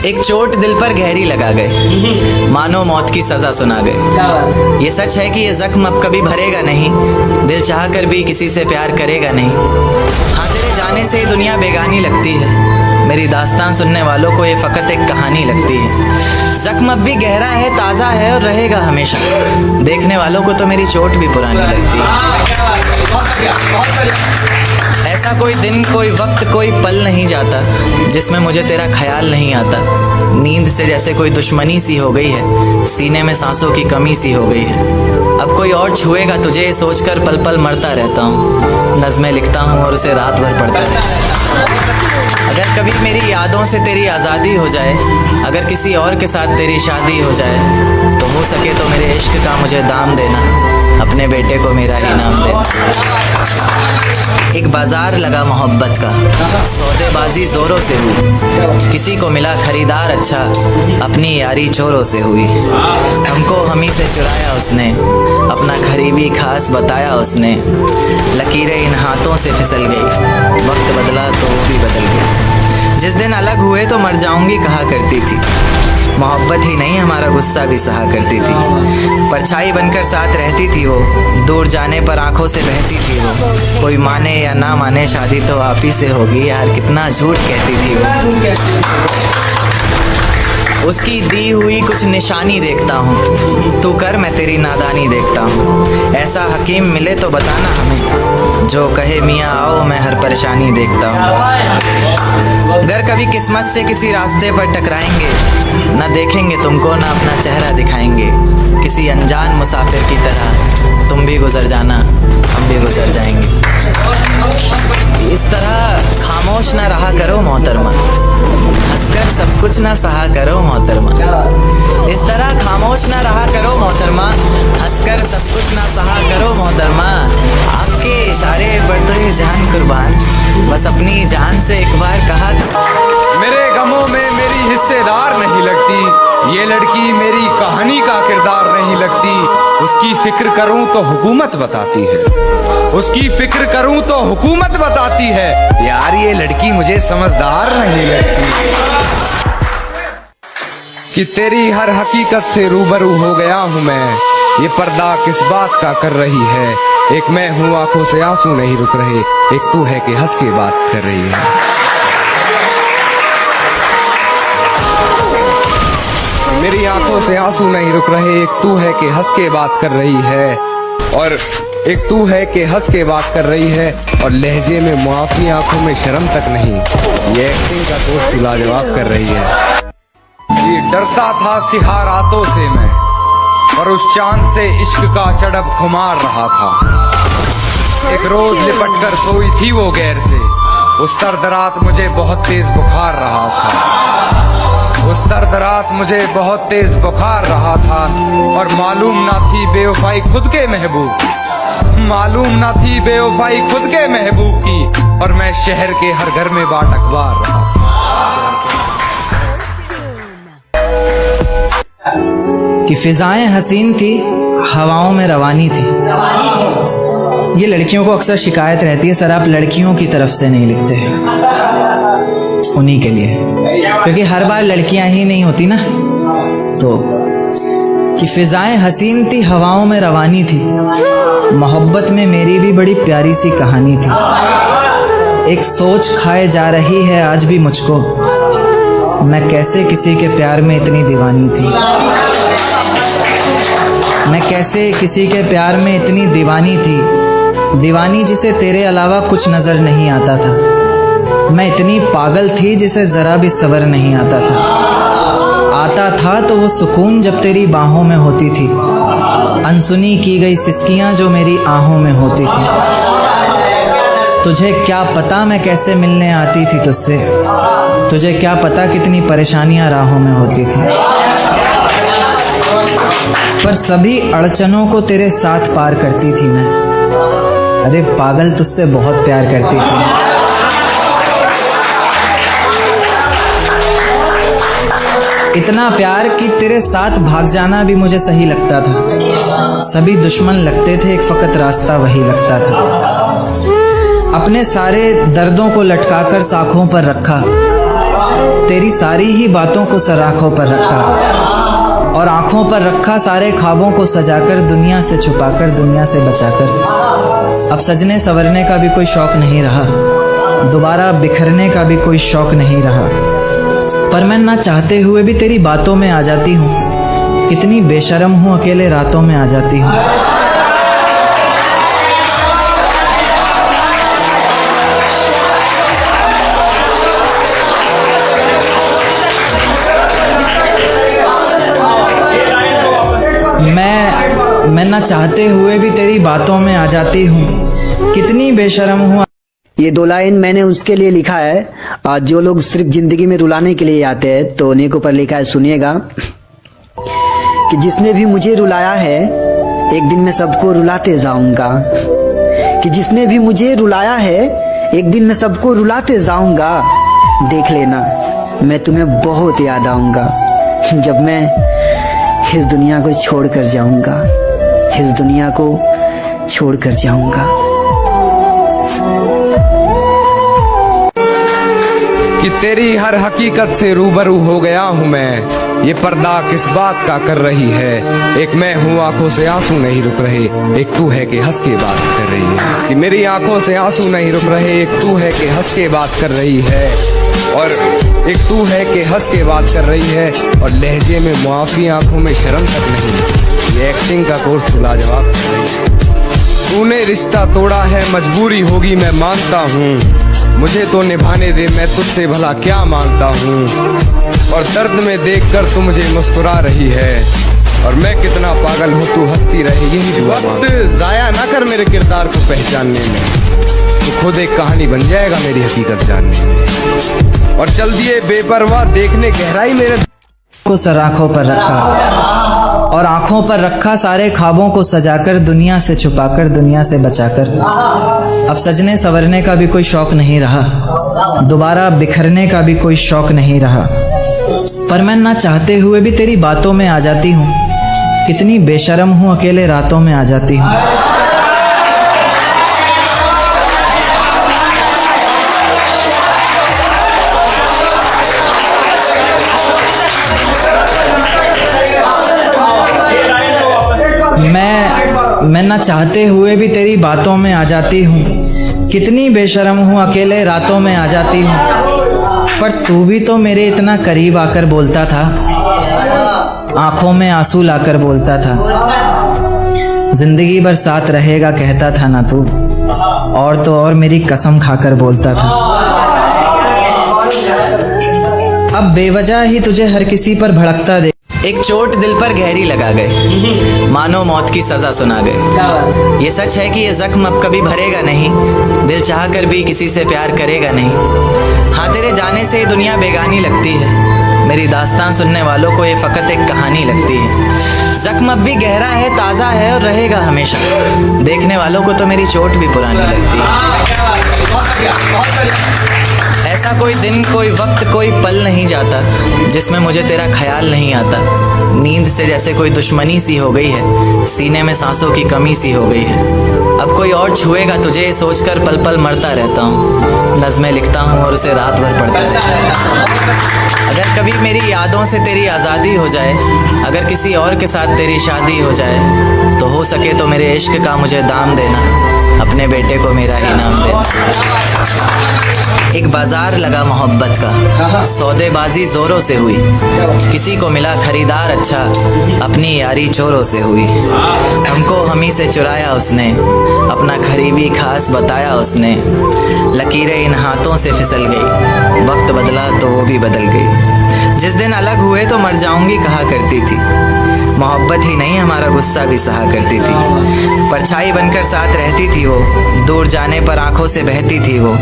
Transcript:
एक चोट दिल पर गहरी लगा गए, मानो मौत की सजा सुना गए। ये सच है कि ये जख्म अब कभी भरेगा नहीं, दिल चाह कर भी किसी से प्यार करेगा नहीं। हाँ, तेरे जाने से ही दुनिया बेगानी लगती है, मेरी दास्तान सुनने वालों को ये फ़कत एक कहानी लगती है। जख्म अब भी गहरा है, ताज़ा है और रहेगा हमेशा, देखने वालों को तो मेरी चोट भी पुरानी लगती है। ऐसा कोई दिन, कोई वक्त, कोई पल नहीं जाता जिसमें मुझे तेरा ख्याल नहीं आता। नींद से जैसे कोई दुश्मनी सी हो गई है, सीने में सांसों की कमी सी हो गई है। अब कोई और छुएगा तुझे सोचकर पल पल मरता रहता हूँ। नज़्में लिखता हूँ और उसे रात भर पढ़ता रहता हूँ। अगर कभी मेरी यादों से तेरी आज़ादी हो जाए, अगर किसी और के साथ तेरी शादी हो जाए, तो हो सके तो मेरे इश्क का मुझे दाम देना, अपने बेटे को मेरा ही नाम देना। एक बाजार लगा मोहब्बत का, सौदेबाजी जोरों से हुई, किसी को मिला खरीदार अच्छा, अपनी यारी चोरों से हुई। हमको हमी से चुराया उसने, अपना करीबी खास बताया उसने। लकीरें इन हाथों से फिसल गई, वक्त बदला तो वो भी बदल गई। जिस दिन अलग हुए तो मर जाऊंगी कहा करती थी, मोहब्बत ही नहीं हमारा गुस्सा भी सहा करती थी। परछाई बनकर साथ रहती थी वो, दूर जाने पर आंखों से बहती थी वो। कोई माने या ना माने शादी तो आप ही से होगी, यार कितना झूठ कहती थी वो। उसकी दी हुई कुछ निशानी देखता हूँ, तू कर मैं तेरी नादानी देखता हूँ। ऐसा हकीम मिले तो बताना हमें, जो कहे मियाँ आओ मैं हर परेशानी देखता हूँ। अगर कभी किस्मत से किसी रास्ते पर टकराएंगे, ना देखेंगे तुमको ना अपना चेहरा दिखाएंगे। किसी अनजान मुसाफिर की तरह तुम भी गुजर जाना, हम भी गुजर जाएंगे। इस तरह खामोश ना रहा करो मोहतरमा, हंसकर सब कुछ ना सहा करो मोहतरमा। इस तरह खामोश ना रहा करो मोहतरमा, हंसकर सब कुछ ना सहा करो मोहतरमा। आपके इशारे पर तो ये जान कुर्बान, बस अपनी जान से एक बार कहा। मेरे गमों में मेरी हिस्सेदार नहीं लगती, ये लड़की मेरी कहानी का किरदार नहीं लगती। उसकी फिक्र करूं तो हुकूमत बताती है, उसकी फिक्र करूं तो हुकूमत बताती है। यार ये लड़की मुझे समझदार नहीं लगती। कि तेरी हर हकीकत से रूबरू हो गया हूं मैं, ये पर्दा किस बात का कर रही है। एक मैं हूँ आंखों से आंसू नहीं रुक रहे, एक तू है कि हंस के बात कर रही है। मेरी आंखों से आंसू नहीं रुक रहे, एक तू है कि हंस के बात कर रही है। और एक तू है कि हंस के बात कर रही है, और लहजे में मुआफी आंखों में शर्म तक नहीं, ये एक्टिंग का दोस्त लाजवाब कर रही है। ये डरता था सिहा रातों से मैं, और उस चांद से इश्क का चढ़ब खुमार रहा था। एक रोज लिपट कर सोई थी वो गैर से, उस सर्द रात मुझे बहुत तेज बुखार रहा था। उस सर्द रात मुझे बहुत तेज बुखार रहा था, और मालूम ना थी बेवफाई खुद के महबूब, मालूम ना थी बेवफाई खुद के महबूब की, और मैं शहर के हर घर में बाट अखबार रहा। कि फिजाएं हसीन थी, हवाओं में रवानी थी। ये लड़कियों को अक्सर शिकायत रहती है, सर आप लड़कियों की तरफ से नहीं लिखते हैं, उन्हीं के लिए, क्योंकि हर बार लड़कियां ही नहीं होती ना। तो कि फिजाएं हसीन थी, हवाओं में रवानी थी, मोहब्बत में मेरी भी बड़ी प्यारी सी कहानी थी। एक सोच खाए जा रही है आज भी मुझको, मैं कैसे किसी के प्यार में इतनी दीवानी थी। मैं कैसे किसी के प्यार में इतनी दीवानी थी, दीवानी जिसे तेरे अलावा कुछ नजर नहीं आता था। मैं इतनी पागल थी जिसे जरा भी सब्र नहीं आता था तो वो सुकून जब तेरी बाहों में होती थी, अनसुनी की गई सिसकियां जो मेरी आहों में होती थी। तुझे क्या पता मैं कैसे मिलने आती थी तुझसे, तुझे क्या पता कितनी परेशानियां राहों में होती थी। पर सभी अड़चनों को तेरे साथ पार करती थी मैं। अरे पागल, तुझसे बहुत प्यार करती थी। इतना प्यार कि तेरे साथ भाग जाना भी मुझे सही लगता था। सभी दुश्मन लगते थे, एक फकत रास्ता वही लगता था। अपने सारे दर्दों को लटकाकर साखों पर रखा, तेरी सारी ही बातों को सर आँखों पर रखा और आँखों पर रखा सारे ख्वाबों को सजाकर, दुनिया से छुपाकर, दुनिया से बचाकर। अब सजने संवरने का भी कोई शौक नहीं रहा, दोबारा बिखरने का भी कोई शौक नहीं रहा। पर मैं ना चाहते हुए भी तेरी बातों में आ जाती हूँ। कितनी बेशर्म हूँ, अकेले रातों में आ जाती हूँ। मैं ना चाहते हुए भी तेरी बातों में आ जाती हूँ। कितनी बेशर्म हूँ। ये 2 लाइन मैंने उसके लिए लिखा है, आज जो लोग सिर्फ जिंदगी में रुलाने के लिए आते हैं, तो उन्हीं के ऊपर लिखा है। सुनिएगा कि जिसने भी मुझे रुलाया है, एक दिन मैं सबको रुलाते जाऊंगा। कि जिसने भी मुझे रुलाया है, एक दिन मैं सबको रुलाते जाऊंगा। देख लेना, मैं तुम्हें बहुत याद आऊंगा जब मैं इस दुनिया को छोड़ कर जाऊंगा। इस दुनिया को छोड़ कर जाऊंगा। कि तेरी हर हकीकत से रूबरू हो गया हूँ मैं। ये पर्दा किस बात का कर रही है? एक मैं हूँ, आंखों से आंसू नहीं रुक रहे, एक तू है कि हंस के बात कर रही है। कि मेरी आंखों से आंसू नहीं रुक रहे, एक तू है कि हंस के बात कर रही है। और एक तू है कि हंस के बात कर रही है, और लहजे में मुआफी, आंखों में शर्म तक नहीं। ये एक्टिंग का कोर्स तो लाजवाब कर रही है। तूने रिश्ता तोड़ा है, मजबूरी होगी मैं मानता हूँ। मुझे तो निभाने दे, मैं तुझसे भला क्या मांगता हूँ। और दर्द में देखकर तू मुझे मुस्कुरा रही है, और मैं कितना पागल हूँ, तू हंसती रहे, यही दुआ। वक्त जाया ना कर मेरे किरदार को पहचानने में, तो खुद एक कहानी बन जाएगा मेरी हकीकत जानने में। और चल दिए बेपरवाह देखने गहराई मेरे को सर आँखों पर रखा और आँखों पर रखा सारे ख्वाबों को सजाकर, दुनिया से छुपाकर, दुनिया से बचाकर। अब सजने संवरने का भी कोई शौक नहीं रहा, दोबारा बिखरने का भी कोई शौक नहीं रहा। पर मैं ना चाहते हुए भी तेरी बातों में आ जाती हूँ। कितनी बेशर्म हूँ, अकेले रातों में आ जाती हूँ। मैं ना चाहते हुए भी तेरी बातों में आ जाती हूँ। कितनी बेशर्म हूँ, अकेले रातों में आ जाती हूँ। पर तू भी तो मेरे इतना करीब आकर बोलता था, आंखों में आंसू लाकर बोलता था। जिंदगी भर साथ रहेगा कहता था ना तू, और तो और मेरी कसम खाकर बोलता था। अब बेवजह ही तुझे हर किसी पर भड़कता दे। एक चोट दिल पर गहरी लगा गए, मानो मौत की सजा सुना गए। ये सच है कि ये जख्म अब कभी भरेगा नहीं, दिल चाह कर भी किसी से प्यार करेगा नहीं। हाँ, तेरे जाने से दुनिया बेगानी लगती है, मेरी दास्तान सुनने वालों को ये फकत एक कहानी लगती है। जख्म अब भी गहरा है, ताज़ा है और रहेगा हमेशा, देखने वालों को तो मेरी चोट भी पुरानी लगती है। ऐसा कोई दिन, कोई वक्त, कोई पल नहीं जाता जिसमें मुझे तेरा ख्याल नहीं आता। नींद से जैसे कोई दुश्मनी सी हो गई है, सीने में सांसों की कमी सी हो गई है। अब कोई और छुएगा तुझे सोचकर पल पल मरता रहता हूँ। नज़में लिखता हूँ और उसे रात भर पढ़ता रहता हूँ। अगर कभी मेरी यादों से तेरी आज़ादी हो जाए, अगर किसी और के साथ तेरी शादी हो जाए, तो हो सके तो मेरे इश्क का मुझे दाम देना, अपने बेटे को मेरा ही नाम देना। एक बाजार लगा मोहब्बत का, सौदेबाजी जोरों से हुई, किसी को मिला खरीदार अच्छा, अपनी यारी चोरों से हुई। हमको हमी से चुराया उसने, अपना करीबी खास बताया उसने। लकीरें इन हाथों से फिसल गई, वक्त बदला तो वो भी बदल गई। जिस दिन अलग हुए तो मर जाऊंगी कहा करती थी, मोहब्बत ही नहीं हमारा गुस्सा भी सहा करती थी। परछाई बनकर साथ रहती थी वो, दूर जाने पर आंखों से बहती थी वो।